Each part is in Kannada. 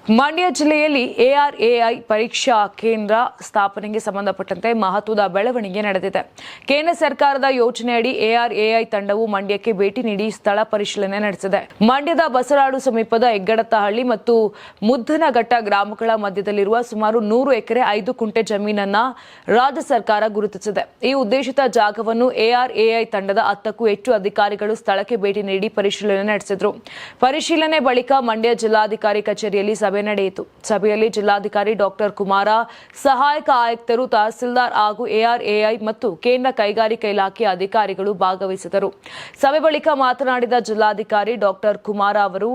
ಮಂಡ್ಯ ಜಿಲ್ಲೆಯಲ್ಲಿ ಎಆರ್ಎಐ ಪರೀಕ್ಷಾ ಕೇಂದ್ರ ಸ್ಥಾಪನೆಗೆ ಸಂಬಂಧಪಟ್ಟಂತೆ ಮಹತ್ವದ ಬೆಳವಣಿಗೆ ನಡೆದಿದೆ. ಕೇಂದ್ರ ಸರ್ಕಾರದ ಯೋಜನೆಯಡಿ ಎಆರ್ಎಐ ತಂಡವು ಮಂಡ್ಯಕ್ಕೆ ಭೇಟಿ ನೀಡಿ ಸ್ಥಳ ಪರಿಶೀಲನೆ ನಡೆಸಿದೆ. ಮಂಡ್ಯದ ಬಸರಾಳು ಸಮೀಪದ ಹೆಗ್ಗಡತಹಳ್ಳಿ ಮತ್ತು ಮುದ್ದನಘಟ್ಟ ಗ್ರಾಮಗಳ ಮಧ್ಯದಲ್ಲಿರುವ ಸುಮಾರು 100 ಎಕರೆ 5 ಕುಂಟೆ ಜಮೀನನ್ನ ರಾಜ್ಯ ಸರ್ಕಾರ ಗುರುತಿಸಿದೆ. ಈ ಉದ್ದೇಶಿತ ಜಾಗವನ್ನು ಎಆರ್ಎಐ ತಂಡದ 10ಕ್ಕೂ ಹೆಚ್ಚು ಅಧಿಕಾರಿಗಳು ಸ್ಥಳಕ್ಕೆ ಭೇಟಿ ನೀಡಿ ಪರಿಶೀಲನೆ ನಡೆಸಿದರು. ಪರಿಶೀಲನೆ ಬಳಿಕ ಮಂಡ್ಯ ಜಿಲ್ಲಾಧಿಕಾರಿ ಕಚೇರಿಯಲ್ಲಿ ಸಭೆ ನಡೆಯಿತು. ಸಭೆಯಲ್ಲಿ ಜಿಲ್ಲಾಧಿಕಾರಿ ಡಾಕ್ಟರ್ ಕುಮಾರ, ಸಹಾಯಕ ಆಯುಕ್ತರು, ತಹಸೀಲ್ದಾರ್ ಹಾಗೂ ಎಆರ್ಎಐ ಮತ್ತು ಕೇಂದ್ರ ಕೈಗಾರಿಕಾ ಇಲಾಖೆಯ ಅಧಿಕಾರಿಗಳು ಭಾಗವಹಿಸಿದರು. ಸಭೆ ಬಳಿಕ ಮಾತನಾಡಿದ ಜಿಲ್ಲಾಧಿಕಾರಿ ಡಾಕ್ಟರ್ ಕುಮಾರ ಅವರು,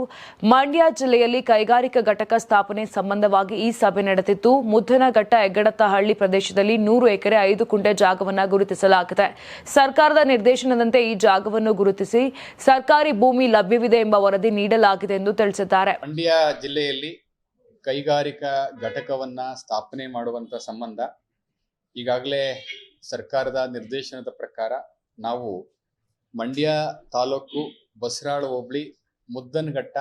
ಮಂಡ್ಯ ಜಿಲ್ಲೆಯಲ್ಲಿ ಕೈಗಾರಿಕಾ ಘಟಕ ಸ್ಥಾಪನೆ ಸಂಬಂಧವಾಗಿ ಈ ಸಭೆ ನಡೆದಿದ್ದು, ಮುದ್ದನಘಟ್ಟ ಹೆಗ್ಗಡತಹಳ್ಳಿ ಪ್ರದೇಶದಲ್ಲಿ 100 ಎಕರೆ 5 ಕುಂಟೆ ಜಾಗವನ್ನು ಗುರುತಿಸಲಾಗಿದೆ. ಸರ್ಕಾರದ ನಿರ್ದೇಶನದಂತೆ ಈ ಜಾಗವನ್ನು ಗುರುತಿಸಿ ಸರ್ಕಾರಿ ಭೂಮಿ ಲಭ್ಯವಿದೆ ಎಂಬ ವರದಿ ನೀಡಲಾಗಿದೆ ಎಂದು ತಿಳಿಸಿದ್ದಾರೆ. ಮಂಡ್ಯ ಜಿಲ್ಲೆಯಲ್ಲಿ ಕೈಗಾರಿಕಾ ಘಟಕವನ್ನ ಸ್ಥಾಪನೆ ಮಾಡುವಂತ ಸಂಬಂಧ ಈಗಾಗಲೇ ಸರ್ಕಾರದ ನಿರ್ದೇಶನದ ಪ್ರಕಾರ ನಾವು ಮಂಡ್ಯ ತಾಲೂಕು ಬಸರಾಳು ಹೋಬಳಿ ಮುದ್ದನಘಟ್ಟ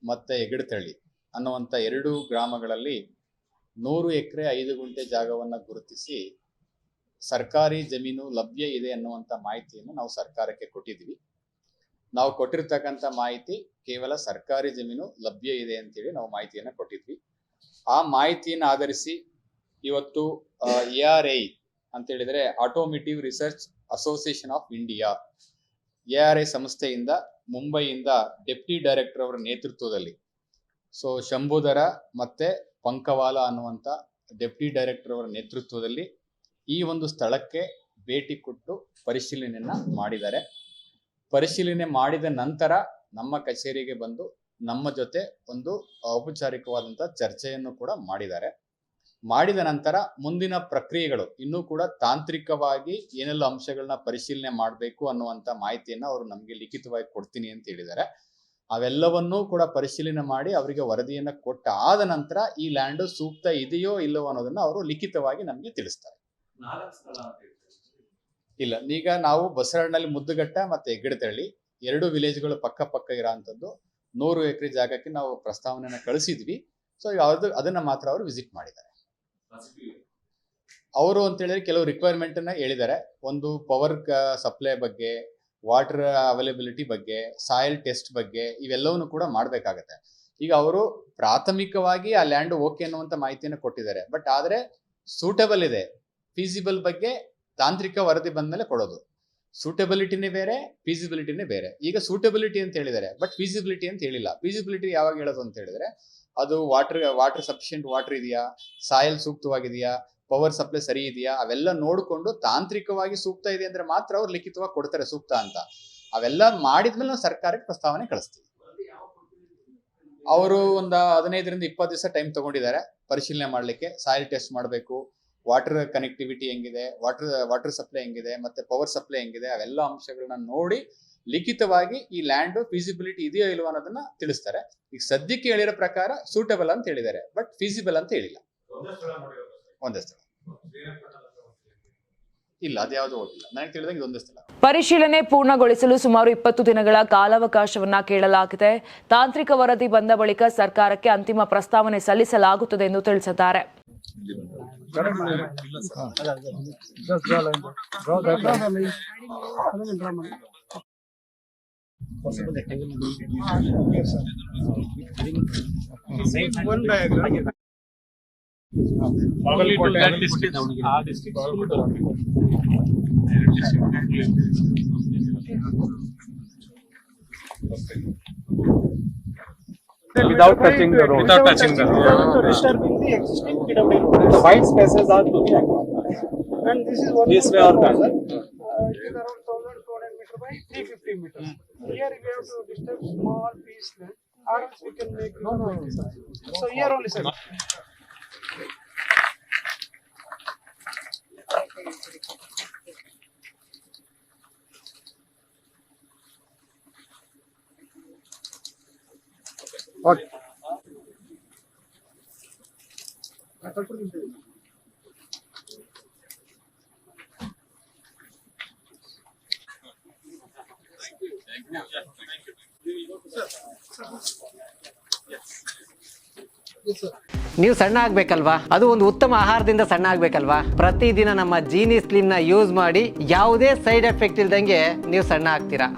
ಮತ್ತೆ ಹೆಗ್ಗಡತಹಳ್ಳಿ ಅನ್ನುವಂಥ 2 ಗ್ರಾಮಗಳಲ್ಲಿ 100 ಎಕರೆ 5 ಗುಂಟೆ ಜಾಗವನ್ನು ಗುರುತಿಸಿ ಸರ್ಕಾರಿ ಜಮೀನು ಲಭ್ಯ ಇದೆ ಅನ್ನುವಂಥ ಮಾಹಿತಿಯನ್ನು ನಾವು ಸರ್ಕಾರಕ್ಕೆ ಕೊಟ್ಟಿದ್ವಿ. ನಾವು ಕೊಟ್ಟಿರ್ತಕ್ಕಂಥ ಮಾಹಿತಿ ಕೇವಲ ಸರ್ಕಾರಿ ಜಮೀನು ಲಭ್ಯ ಇದೆ ಅಂತೇಳಿ ನಾವು ಮಾಹಿತಿಯನ್ನು ಕೊಟ್ಟಿದ್ವಿ. ಆ ಮಾಹಿತಿಯನ್ನು ಆಧರಿಸಿ ಇವತ್ತು ಎಆರ್ಐ ಅಂತ ಹೇಳಿದ್ರೆ automotive research association of India ARI ಸಂಸ್ಥೆಯಿಂದ ಮುಂಬೈಯಿಂದ ಡೆಪ್ಟಿ ಡೈರೆಕ್ಟರ್ ಅವರ ನೇತೃತ್ವದಲ್ಲಿ ಶಂಭುಧರ ಮತ್ತೆ ಪಂಕವಾಲ ಅನ್ನುವಂಥ ಡೆಪ್ಟಿ ಡೈರೆಕ್ಟರ್ ಅವರ ನೇತೃತ್ವದಲ್ಲಿ ಈ ಒಂದು ಸ್ಥಳಕ್ಕೆ ಭೇಟಿ ಕೊಟ್ಟು ಪರಿಶೀಲನೆಯನ್ನ ಮಾಡಿದ್ದಾರೆ. ಪರಿಶೀಲನೆ ಮಾಡಿದ ನಂತರ ನಮ್ಮ ಕಚೇರಿಗೆ ಬಂದು ನಮ್ಮ ಜೊತೆ ಒಂದು ಔಪಚಾರಿಕವಾದಂಥ ಚರ್ಚೆಯನ್ನು ಕೂಡ ಮಾಡಿದ್ದಾರೆ. ಮಾಡಿದ ನಂತರ ಮುಂದಿನ ಪ್ರಕ್ರಿಯೆಗಳು ಇನ್ನೂ ಕೂಡ ತಾಂತ್ರಿಕವಾಗಿ ಏನೆಲ್ಲ ಅಂಶಗಳನ್ನ ಪರಿಶೀಲನೆ ಮಾಡಬೇಕು ಅನ್ನುವಂಥ ಮಾಹಿತಿಯನ್ನು ಅವರು ನಮಗೆ ಲಿಖಿತವಾಗಿ ಕೊಡ್ತೀನಿ ಅಂತ ಹೇಳಿದ್ದಾರೆ. ಅವೆಲ್ಲವನ್ನೂ ಕೂಡ ಪರಿಶೀಲನೆ ಮಾಡಿ ಅವರಿಗೆ ವರದಿಯನ್ನು ಕೊಟ್ಟ ಆದ ನಂತರ ಈ ಲ್ಯಾಂಡ್ ಸೂಕ್ತ ಇದೆಯೋ ಇಲ್ಲವೋ ಅನ್ನೋದನ್ನ ಅವರು ಲಿಖಿತವಾಗಿ ನಮಗೆ ತಿಳಿಸ್ತಾರೆ. ಇಲ್ಲ, ಈಗ ನಾವು ಬಸರಾಳ್ನಲ್ಲಿ ಮುದ್ದಘಟ್ಟ ಮತ್ತೆ ಹೆಗ್ಗಡತಹಳ್ಳಿ 2 ವಿಲೇಜ್ಗಳು ಪಕ್ಕ ಇರೋಂಥದ್ದು 100 ಎಕರೆ ಜಾಗಕ್ಕೆ ನಾವು ಪ್ರಸ್ತಾವನೆಯನ್ನ ಕಳಿಸಿದ್ವಿ. ಈಗ ಅದನ್ನ ಮಾತ್ರ ಅವರು ವಿಸಿಟ್ ಮಾಡಿದ್ದಾರೆ. ಅವರು ಅಂತ ಹೇಳಿದ್ರೆ ಕೆಲವು ರಿಕ್ವೈರ್ಮೆಂಟ್ ಅನ್ನ ಹೇಳಿದ್ದಾರೆ. ಒಂದು ಪವರ್ ಸಪ್ಲೈ ಬಗ್ಗೆ, ವಾಟರ್ ಅವೈಲಬಿಲಿಟಿ ಬಗ್ಗೆ, ಸಾಯಿಲ್ ಟೆಸ್ಟ್ ಬಗ್ಗೆ ಇವೆಲ್ಲವನ್ನು ಕೂಡ ಮಾಡಬೇಕಾಗತ್ತೆ. ಈಗ ಅವರು ಪ್ರಾಥಮಿಕವಾಗಿ ಆ ಲ್ಯಾಂಡ್ ಓಕೆ ಅನ್ನುವಂಥ ಮಾಹಿತಿಯನ್ನು ಕೊಟ್ಟಿದ್ದಾರೆ. ಬಟ್ ಆದ್ರೆ ಸೂಟಬಲ್ ಇದೆ, ಫೀಸಿಬಲ್ ಬಗ್ಗೆ ತಾಂತ್ರಿಕ ವರದಿ ಬಂದ್ಮೇಲೆ ಕೊಡೋದು. ಸೂಟಬಿಲಿಟಿನೇ ಬೇರೆ, ಫೀಸಿಬಿಲಿಟಿನೇ ಬೇರೆ. ಈಗ ಸೂಟಬಿಲಿಟಿ ಅಂತ ಹೇಳಿದ್ದಾರೆ, ಬಟ್ ಫೀಸಿಬಿಲಿಟಿ ಅಂತ ಹೇಳಿಲ್ಲ. ಫೀಸಿಬಿಲಿಟಿ ಯಾವಾಗ ಹೇಳೋದು ಅಂತ ಹೇಳಿದ್ರೆ ಅದು ವಾಟರ್ ಸಫಿಷಿಯಂಟ್ ವಾಟರ್ ಇದೆಯಾ, ಸಾಯಿಲ್ ಸೂಕ್ತವಾಗಿದೆಯಾ, ಪವರ್ ಸಪ್ಲೈ ಸರಿ ಇದೆಯಾ, ಅವೆಲ್ಲ ನೋಡಿಕೊಂಡು ತಾಂತ್ರಿಕವಾಗಿ ಸೂಕ್ತ ಇದೆ ಅಂದ್ರೆ ಮಾತ್ರ ಅವ್ರು ಲಿಖಿತವಾಗಿ ಕೊಡ್ತಾರೆ ಸೂಕ್ತ ಅಂತ. ಅವೆಲ್ಲ ಮಾಡಿದ್ಮೇಲೆ ನಾವು ಸರ್ಕಾರಕ್ಕೆ ಪ್ರಸ್ತಾವನೆ ಕಳಿಸ್ತೀವಿ. ಅವರು ಒಂದು 15ರಿಂದ 20 ದಿವಸ ಟೈಮ್ ತಗೊಂಡಿದ್ದಾರೆ ಪರಿಶೀಲನೆ ಮಾಡ್ಲಿಕ್ಕೆ. ಸಾಯಿಲ್ ಟೆಸ್ಟ್ ಮಾಡಬೇಕು, ವಾಟರ್ ಕನೆಕ್ಟಿವಿಟಿ ಹೆಂಗಿದೆ, ವಾಟರ್ ಸಪ್ಲೈ ಹೆಂಗಿದೆ, ಮತ್ತೆ ಪವರ್ ಸಪ್ಲೈ ಹೆಂಗಿದೆ, ಅವೆಲ್ಲ ಅಂಶಗಳನ್ನ ನೋಡಿ ಲಿಖಿತವಾಗಿ ಈ ಲ್ಯಾಂಡ್ ಫೀಸಿಬಿಲಿಟಿ ಇದೆಯೋ ಇಲ್ವೋ ಅನ್ನೋದನ್ನ ತಿಳಿಸ್ತಾರೆ. ಈಗ ಸದ್ಯಕ್ಕೆ ಹೇಳಿರೋ ಪ್ರಕಾರ ಸೂಟಬಲ್ ಅಂತ ಹೇಳಿದ್ದಾರೆ, ಬಟ್ ಫೀಸಿಬಲ್ ಅಂತ ಹೇಳಿಲ್ಲ. ಒಂದೇ ಸ್ಥಳ ಇಲ್ಲ, ಅದ್ಯಾವುದು ಹೋಗಿಲ್ಲ. ನನಗೆ ತಿಳಿದಂಗೆ ಇದೊಂದೇ ಸ್ಥಳ. ಪರಿಶೀಲನೆ ಪೂರ್ಣಗೊಳಿಸಲು ಸುಮಾರು 20 ದಿನಗಳ ಕಾಲಾವಕಾಶವನ್ನ ಕೇಳಲಾಗಿದೆ. ತಾಂತ್ರಿಕ ವರದಿ ಬಂದ ಬಳಿಕ ಸರ್ಕಾರಕ್ಕೆ ಅಂತಿಮ ಪ್ರಸ್ತಾವನೆ ಸಲ್ಲಿಸಲಾಗುತ್ತದೆ ಎಂದು ತಿಳಿಸಿದ್ದಾರೆ. Without touching the road. Without touching the road. Disturbing the existing PWD road. The white spaces are to be acknowledged. And this is what this way or that. It is around 1200 meter by 350 meters. Here we have to disturb small piece land, or else we can make so here only sir. Okay. ನೀವು ಸಣ್ಣ ಆಗ್ಬೇಕಲ್ವಾ, ಅದು ಒಂದು ಉತ್ತಮ ಆಹಾರದಿಂದ ಸಣ್ಣ ಆಗ್ಬೇಕಲ್ವಾ. ಪ್ರತಿದಿನ ನಮ್ಮ ಜೀನಿ ಸ್ಲಿಮ್ ನ ಯೂಸ್ ಮಾಡಿ ಯಾವುದೇ ಸೈಡ್ ಎಫೆಕ್ಟ್ ಇಲ್ದಂಗೆ ನೀವು ಸಣ್ಣ ಆಗ್ತೀರಾ.